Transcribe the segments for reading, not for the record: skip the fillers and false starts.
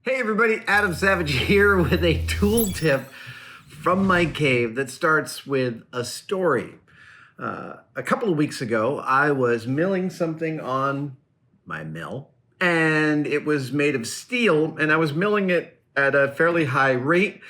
Hey everybody, Adam Savage here with a tool tip from my cave that starts with a story. A couple of weeks ago, I was milling something on my mill, and it was made of steel, and I was milling it at a fairly high rate,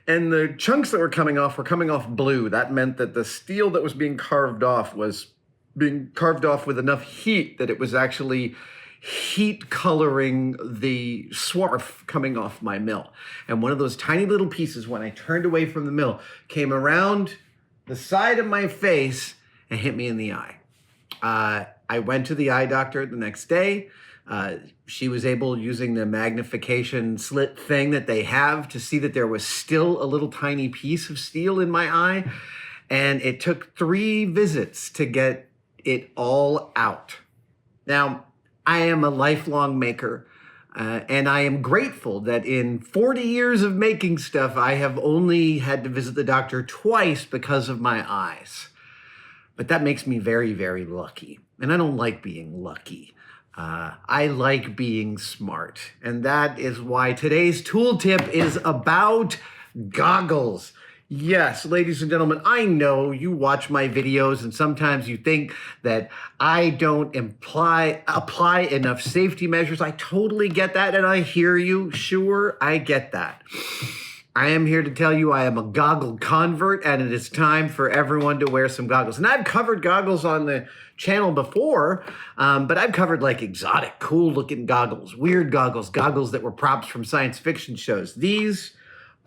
and the chunks that were coming off blue. That meant that the steel that was being carved off was being carved off with enough heat that it was actually heat coloring the swarf coming off my mill. And one of those tiny little pieces, when I turned away from the mill, came around the side of my face and hit me in the eye. I went to the eye doctor the next day. She was able, using the magnification slit thing that they have, to see that there was still a little tiny piece of steel in my eye. And it took 3 visits to get it all out. Now, I am a lifelong maker, and I am grateful that in 40 years of making stuff, I have only had to visit the doctor twice because of my eyes. But that makes me very, very lucky. And I don't like being lucky. I like being smart. And that is why today's tool tip is about goggles. Yes, ladies and gentlemen, I know you watch my videos and sometimes you think that I don't apply enough safety measures. I totally get that, and I hear you. Sure, I get that. I am here to tell you I am a goggle convert, and it is time for everyone to wear some goggles. And I've covered goggles on the channel before, but I've covered like exotic, cool-looking goggles, weird goggles, goggles that were props from science fiction shows. These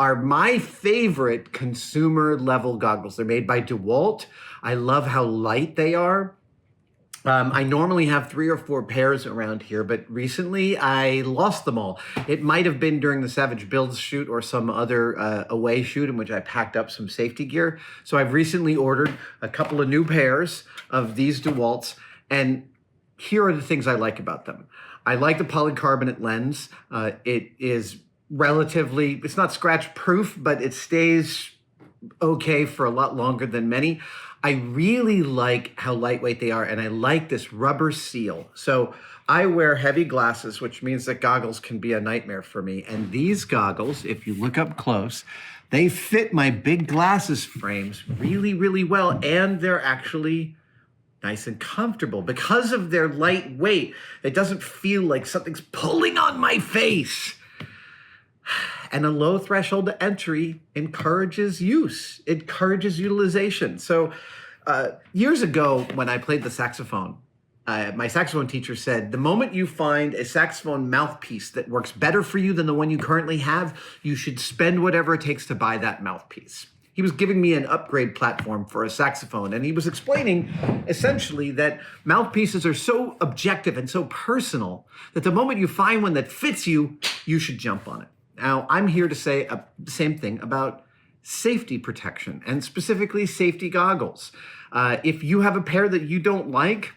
are my favorite consumer level goggles. They're made by DeWalt. I love how light they are. I normally have 3 or 4 pairs around here, but recently I lost them all. It might have been during the Savage Builds shoot or some other away shoot in which I packed up some safety gear. So I've recently ordered a couple of new pairs of these DeWalts, and here are the things I like about them. I like the polycarbonate lens. It is relatively, it's not scratch proof, but it stays okay for a lot longer than many. I really like how lightweight they are, and I like this rubber seal. So I wear heavy glasses, which means that goggles can be a nightmare for me. And these goggles, if you look up close, they fit my big glasses frames really, really well, and they're actually nice and comfortable. Because of their light weight, it doesn't feel like something's pulling on my face. And a low threshold to entry encourages use, encourages utilization. So years ago, when I played the saxophone, my saxophone teacher said, the moment you find a saxophone mouthpiece that works better for you than the one you currently have, you should spend whatever it takes to buy that mouthpiece. He was giving me an upgrade platform for a saxophone, and he was explaining essentially that mouthpieces are so objective and so personal that the moment you find one that fits you, you should jump on it. Now, I'm here to say the same thing about safety protection, and specifically safety goggles. If you have a pair that you don't like,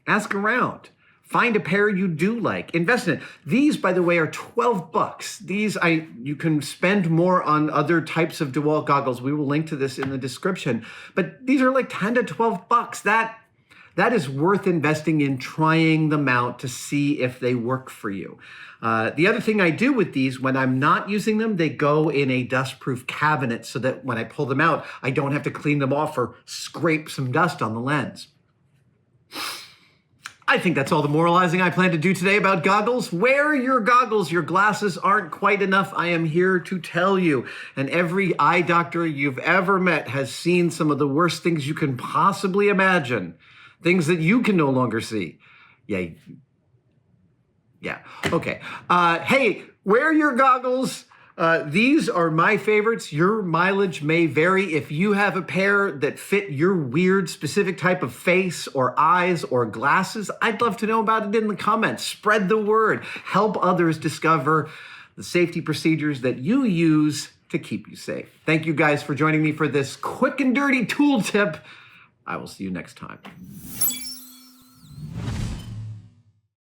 ask around. Find a pair you do like. Invest in it. These, by the way, are $12. These, you can spend more on other types of DeWalt goggles. We will link to this in the description. But these are like 10 to 12 bucks. That is worth investing in, trying them out to see if they work for you. The other thing I do with these, when I'm not using them, they go in a dust-proof cabinet so that when I pull them out, I don't have to clean them off or scrape some dust on the lens. I think that's all the moralizing I plan to do today about goggles. Wear your goggles. Your glasses aren't quite enough. I am here to tell you. And every eye doctor you've ever met has seen some of the worst things you can possibly imagine. Things that you can no longer see. Yeah. Okay. Hey, wear your goggles. These are my favorites. Your mileage may vary. If you have a pair that fit your weird specific type of face or eyes or glasses, I'd love to know about it in the comments. Spread the word. Help others discover the safety procedures that you use to keep you safe. Thank you guys for joining me for this quick and dirty tool tip. I will see you next time.